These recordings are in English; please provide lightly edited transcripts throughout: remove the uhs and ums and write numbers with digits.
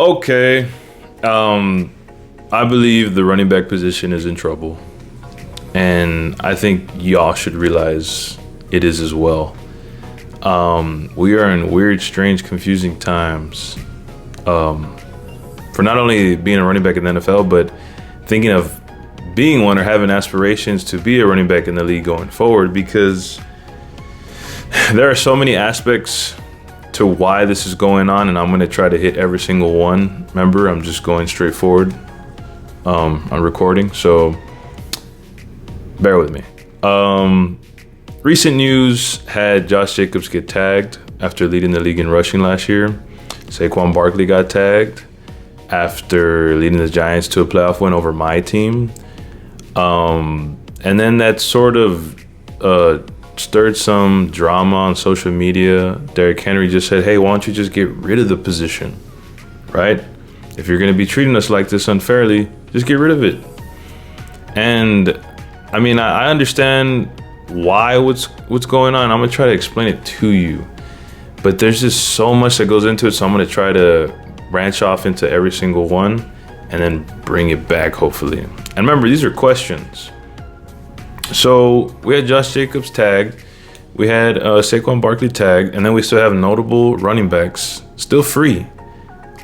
Okay. I believe the running back position is in trouble. And I think y'all should realize it is as well. We are in weird, strange, confusing times. For not only being a running back in the NFL, but thinking of being one or having aspirations to be a running back in the league going forward, because there are so many aspects to why this is going on, and I'm going to try to hit every single one. Remember, I'm just going straight forward on recording, so bear with me. Recent news had Josh Jacobs get tagged after leading the league in rushing last year. Saquon Barkley got tagged after leading the Giants to a playoff win over my team. And then that sort of stirred some drama on social media. Derrick Henry just said, hey, why don't you just get rid of the position, right? If you're going to be treating us like this unfairly, just get rid of it. And I mean, I understand why what's going on. I'm going to try to explain it to you. But there's just so much that goes into it, so I'm going to try to branch off into every single one and then bring it back, hopefully. And remember, these are questions. So we had Josh Jacobs tagged, we had Saquon Barkley tagged, and then we still have notable running backs still free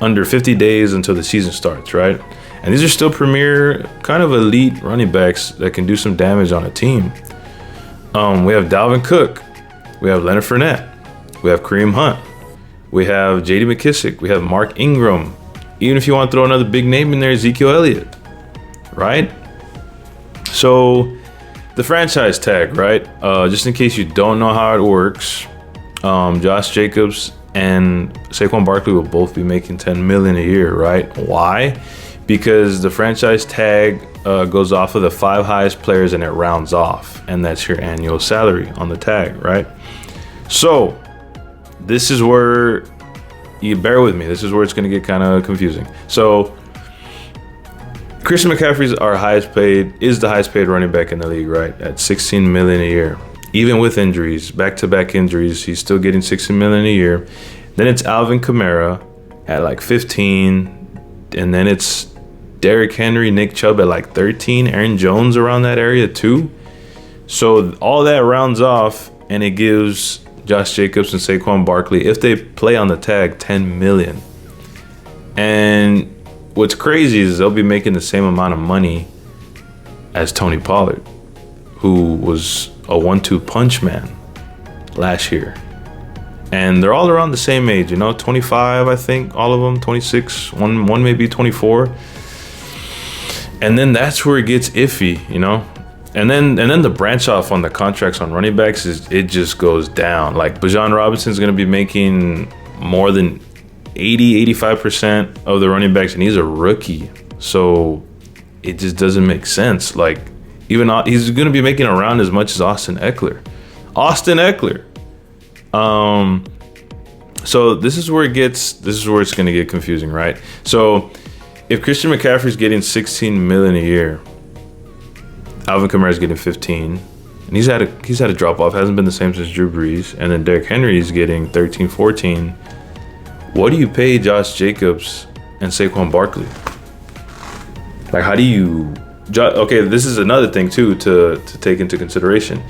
under 50 days until the season starts, right? And these are still premier, kind of elite running backs that can do some damage on a team. We have Dalvin Cook, we have Leonard Fournette, we have Kareem Hunt, we have J.D. McKissick, we have Mark Ingram. Even if you want to throw another big name in there, Ezekiel Elliott, right? So the franchise tag, right? Just in case you don't know how it works, Josh Jacobs and Saquon Barkley will both be making $10 million a year, right? Why? Because the franchise tag goes off of the 5 highest players and it rounds off, and that's your annual salary on the tag, right? So this is where you bear with me. This is where it's going to get kind of confusing. So Christian McCaffrey is the highest paid running back in the league, right? At $16 million a year. Even with injuries, back-to-back injuries, he's still getting $16 million a year. Then it's Alvin Kamara at like 15, and then it's Derrick Henry, Nick Chubb at like 13, Aaron Jones around that area too. So all that rounds off, and it gives Josh Jacobs and Saquon Barkley, if they play on the tag, $10 million. And what's crazy is they'll be making the same amount of money as Tony Pollard, who was a 1-2 punch man last year. And they're all around the same age, 25, I think, all of them, 26, one maybe 24. And then that's where it gets iffy, And then the branch off on the contracts on running backs it just goes down. Like Bijan Robinson's going to be making more than 85% of the running backs, and he's a rookie. So it just doesn't make sense. Like even he's going to be making around as much as Austin Eckler. So this is where it's going to get confusing, right? So if Christian McCaffrey's getting $16 million a year, Alvin Kamara's getting 15, and he's had a drop off, hasn't been the same since Drew Brees, and then Derrick Henry's getting 13, 14. What do you pay Josh Jacobs and Saquon Barkley? Like, how do you? Okay, this is another thing too to take into consideration.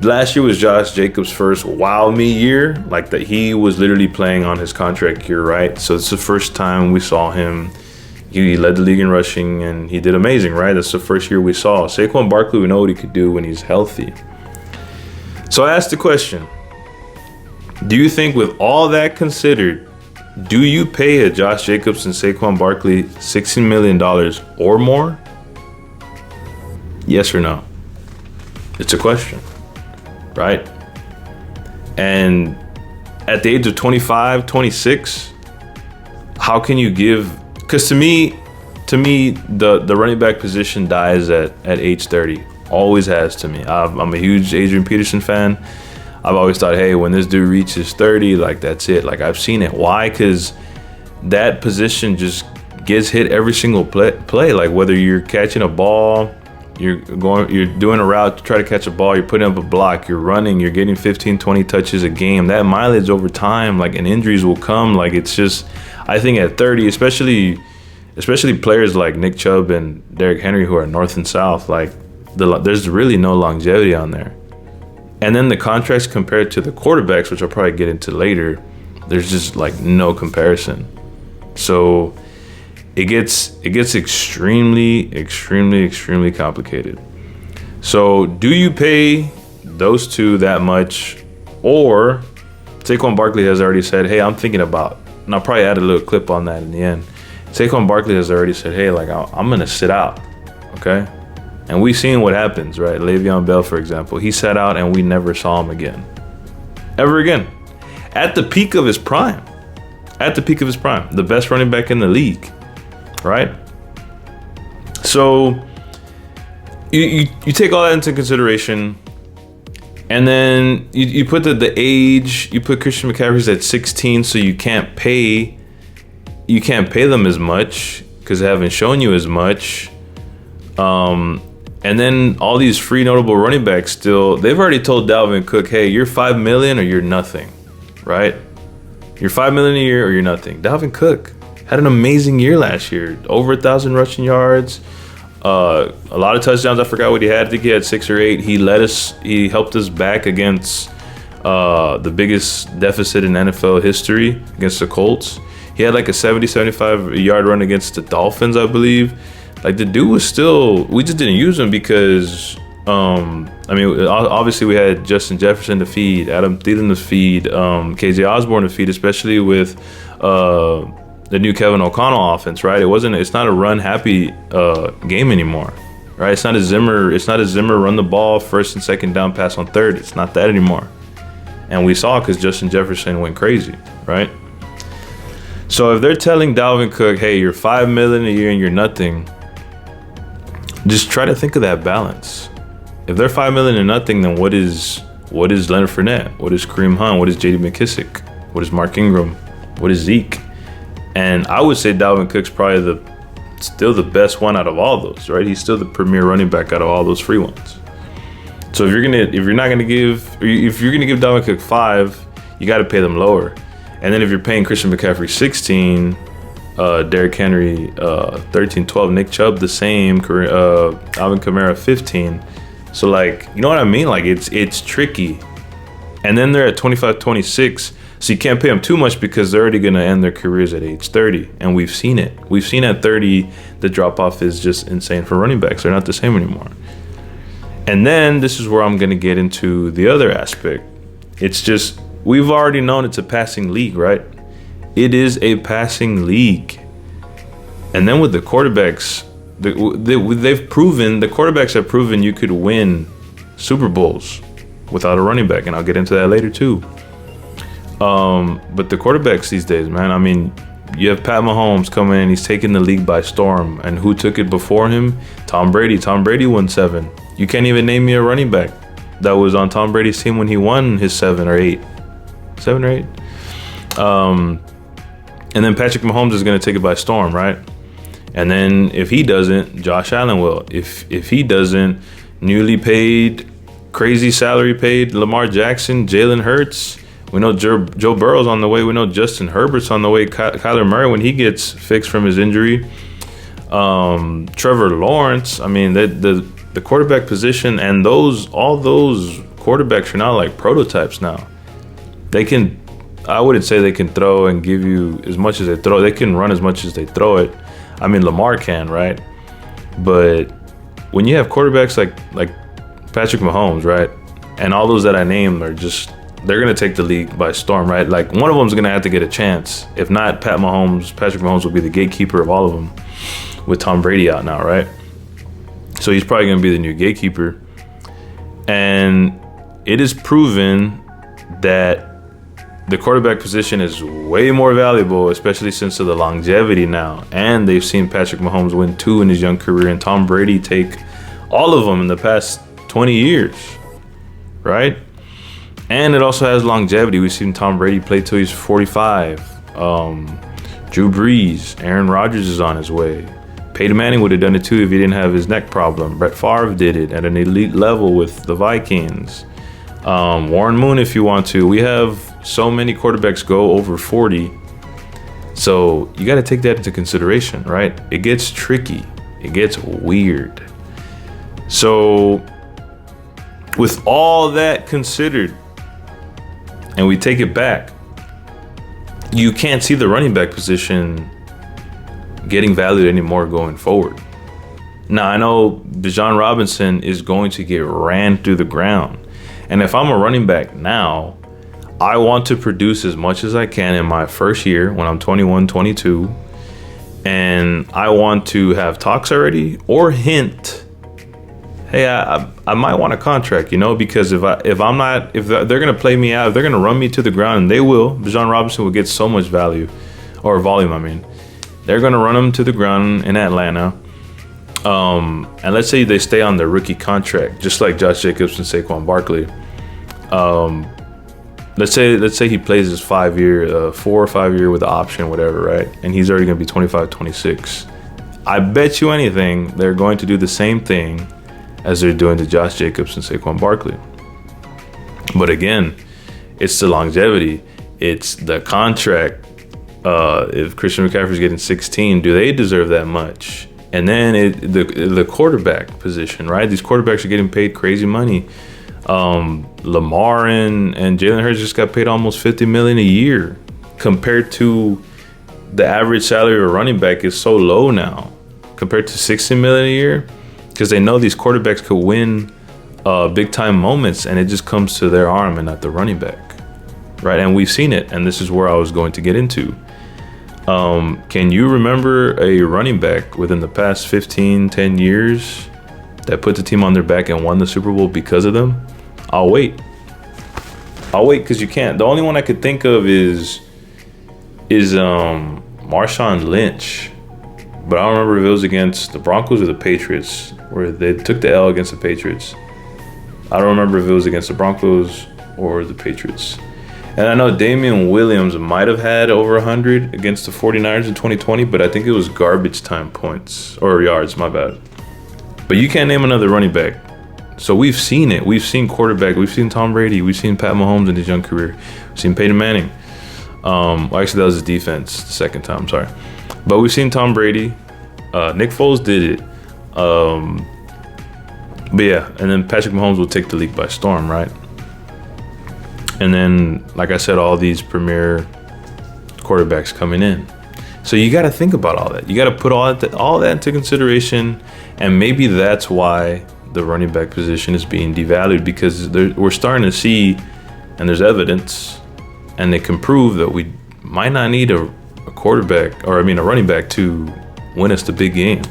Last year was Josh Jacobs' first wow me year, like that he was literally playing on his contract year, right? So it's the first time we saw him. He led the league in rushing, and he did amazing, right? That's the first year we saw. Saquon Barkley, we know what he could do when he's healthy. So I asked the question, do you think with all that considered, do you pay a Josh Jacobs and Saquon Barkley $16 million or more? Yes or no? It's a question, right? And at the age of 25, 26, how can you give... Because to me, the running back position dies at age 30. Always has to me. I'm a huge Adrian Peterson fan. I've always thought, hey, when this dude reaches 30, like that's it. Like I've seen it. Why? Because that position just gets hit every single play. Like whether you're catching a ball You're doing a route to try to catch a ball. You're putting up a block. You're running. You're getting 15, 20 touches a game. That mileage over time, like, and injuries will come. Like, it's just, I think at 30, especially players like Nick Chubb and Derrick Henry who are north and south, like, there's really no longevity on there. And then the contracts compared to the quarterbacks, which I'll probably get into later, there's just like no comparison. So it gets extremely, extremely, extremely complicated. So do you pay those two that much? Or Saquon Barkley has already said, hey, I'm thinking about, and I'll probably add a little clip on that in the end. Saquon Barkley has already said, hey, like, I'm going to sit out, okay? And we've seen what happens, right? Leveon Bell, for example, he sat out and we never saw him again. Ever again. At the peak of his prime. The best running back in the league, right? So you take all that into consideration, and then you put the age. You put Christian McCaffrey's at 16, so you can't pay them as much because they haven't shown you as much. And then all these free notable running backs they've already told Dalvin Cook, hey, you're $5 million or you're nothing, right? You're $5 million a year or you're nothing. Dalvin Cook had an amazing year last year. Over 1,000 rushing yards, a lot of touchdowns. I forgot what he had. I think he had 6 or 8. He helped us back against the biggest deficit in NFL history against the Colts. He had like a 75 yard run against the Dolphins, I believe. Like, the dude was we just didn't use him because, obviously we had Justin Jefferson to feed, Adam Thielen to feed, KJ Osborne to feed, especially with the new Kevin O'Connell offense, right? It's not a run happy game anymore, right? It's not a Zimmer run the ball first and second down, pass on third. It's not that anymore. And we saw because Justin Jefferson went crazy, right? So if they're telling Dalvin Cook, hey, you're $5 million a year and you're nothing, just try to think of that balance. If they're $5 million and nothing, then what is Leonard Fournette? What is Kareem Hunt? What is J.D. McKissick? What is Mark Ingram? What is Zeke? And I would say Dalvin Cook's probably still the best one out of all those, right? He's still the premier running back out of all those free ones. So if you're gonna give Dalvin Cook 5, you got to pay them lower. And then if you're paying Christian McCaffrey 16, Derrick Henry 13, 12, Nick Chubb the same, Alvin Kamara 15. So, like, you know what I mean? Like, it's tricky. And then they're at 25, 26. So you can't pay them too much because they're already going to end their careers at age 30. And we've seen it. We've seen at 30, the drop-off is just insane for running backs. They're not the same anymore. And then this is where I'm going to get into the other aspect. It's just, we've already known it's a passing league, right? It is a passing league. And then with the quarterbacks, the quarterbacks have proven you could win Super Bowls without a running back. And I'll get into that later too. But the quarterbacks these days, man, I mean, you have Pat Mahomes coming in. He's taking the league by storm. And who took it before him? Tom Brady. Tom Brady won 7. You can't even name me a running back that was on Tom Brady's team when he won his 7 or 8. 7 or 8. And then Patrick Mahomes is going to take it by storm, right? And then if he doesn't, Josh Allen will. If he doesn't, newly paid, crazy salary paid Lamar Jackson, Jalen Hurts. We know Joe Burrow's on the way. We know Justin Herbert's on the way. Kyler Murray when he gets fixed from his injury. Trevor Lawrence. I mean, the quarterback position and all those quarterbacks are now like prototypes now. I wouldn't say they can throw and give you as much as they throw. They can run as much as they throw it. I mean, Lamar can, right? But when you have quarterbacks like Patrick Mahomes, right? And all those that I named are just, they're going to take the league by storm, right? Like, one of them's going to have to get a chance. If not, Patrick Mahomes will be the gatekeeper of all of them with Tom Brady out now, right? So he's probably going to be the new gatekeeper. And it is proven that the quarterback position is way more valuable, especially since of the longevity now. And they've seen Patrick Mahomes win 2 in his young career and Tom Brady take all of them in the past 20 years, right? And it also has longevity. We've seen Tom Brady play till he's 45. Drew Brees, Aaron Rodgers is on his way. Peyton Manning would have done it too if he didn't have his neck problem. Brett Favre did it at an elite level with the Vikings. Warren Moon, if you want to. We have so many quarterbacks go over 40. So you got to take that into consideration, right? It gets tricky. It gets weird. So with all that considered, and we take it back, you can't see the running back position getting valued anymore going forward. Now, I know Bijan Robinson is going to get ran through the ground. And if I'm a running back now, I want to produce as much as I can in my first year when I'm 21, 22. And I want to have talks already or hint, hey, I might want a contract, because if they're going to play me out, if they're going to run me to the ground, and they will, Bijan Robinson will get so much value or volume, They're going to run him to the ground in Atlanta. And let's say they stay on their rookie contract, just like Josh Jacobs and Saquon Barkley. Let's say he plays his 4 or 5 year with the option, whatever, right? And he's already going to be 25, 26. I bet you anything they're going to do the same thing as they're doing to Josh Jacobs and Saquon Barkley. But again, it's the longevity. It's the contract. If Christian McCaffrey's getting 16, do they deserve that much? And then the quarterback position, right? These quarterbacks are getting paid crazy money. Lamar and Jalen Hurts just got paid almost $50 million a year, compared to the average salary of a running back is so low now, compared to $60 million a year, because they know these quarterbacks could win big time moments, and it just comes to their arm and not the running back, right? And we've seen it, and this is where I was going to get into. Can you remember a running back within the past 10 years that put the team on their back and won the Super Bowl because of them? I'll wait because you can't. The only one I could think of is Marshawn Lynch, but I don't remember if it was against the Broncos or the Patriots, where they took the L against the Patriots. I don't remember if it was against the Broncos or the Patriots. And I know Damian Williams might have had over 100 against the 49ers in 2020, but I think it was garbage time points or yards, my bad. But you can't name another running back. So we've seen it. We've seen quarterback. We've seen Tom Brady. We've seen Pat Mahomes in his young career. We've seen Peyton Manning. Actually, that was his defense the second time, sorry. But we've seen Tom Brady. Nick Foles did it. But yeah, and then Patrick Mahomes will take the league by storm, right? And then, like I said, all these premier quarterbacks coming in. So you got to think about all that. You got to put all that into consideration. And maybe that's why the running back position is being devalued, because we're starting to see, and there's evidence, and they can prove that we might not need a running back to win us the big game.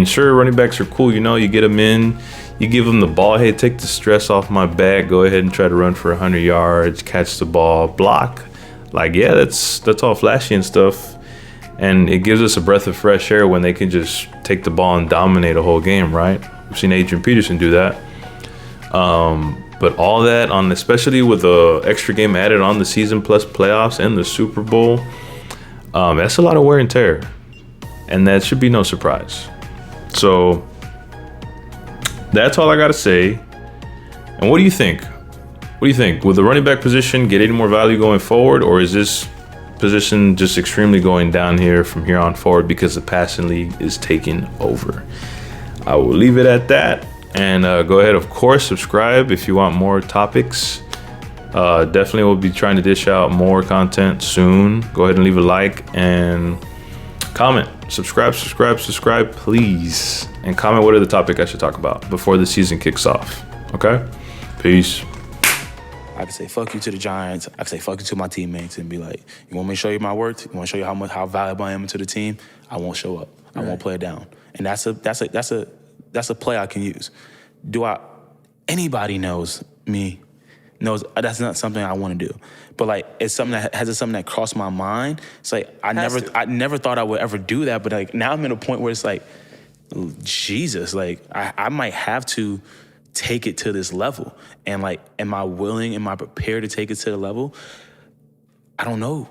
Sure, running backs are cool. You get them in. You give them the ball. Hey, take the stress off my back. Go ahead and try to run for 100 yards, catch the ball, block. Yeah, that's all flashy and stuff. And it gives us a breath of fresh air when they can just take the ball and dominate a whole game, right? We've seen Adrian Peterson do that. But all that especially with the extra game added on the season plus playoffs and the Super Bowl, that's a lot of wear and tear. And that should be no surprise. So that's all I got to say. And what do you think? Will the running back position get any more value going forward, or is this position just extremely going down here from here on forward because the passing league is taking over? I will leave it at that. And go ahead, of course, subscribe if you want more topics. Definitely will be trying to dish out more content soon. Go ahead and leave a like and comment. Subscribe, please. And comment what are the topic I should talk about before the season kicks off. Okay? Peace. I can say fuck you to the Giants. I can say fuck you to my teammates and be like, you want me to show you my worth? You want to show you how valuable I am to the team? I won't show up. I won't play it down. And that's a play I can use. Anybody knows me, knows that's not something I want to do. But it's something that crossed my mind. It's I never thought I would ever do that. But now I'm in a point where it's Jesus, I might have to take it to this level. And am I willing? Am I prepared to take it to the level? I don't know.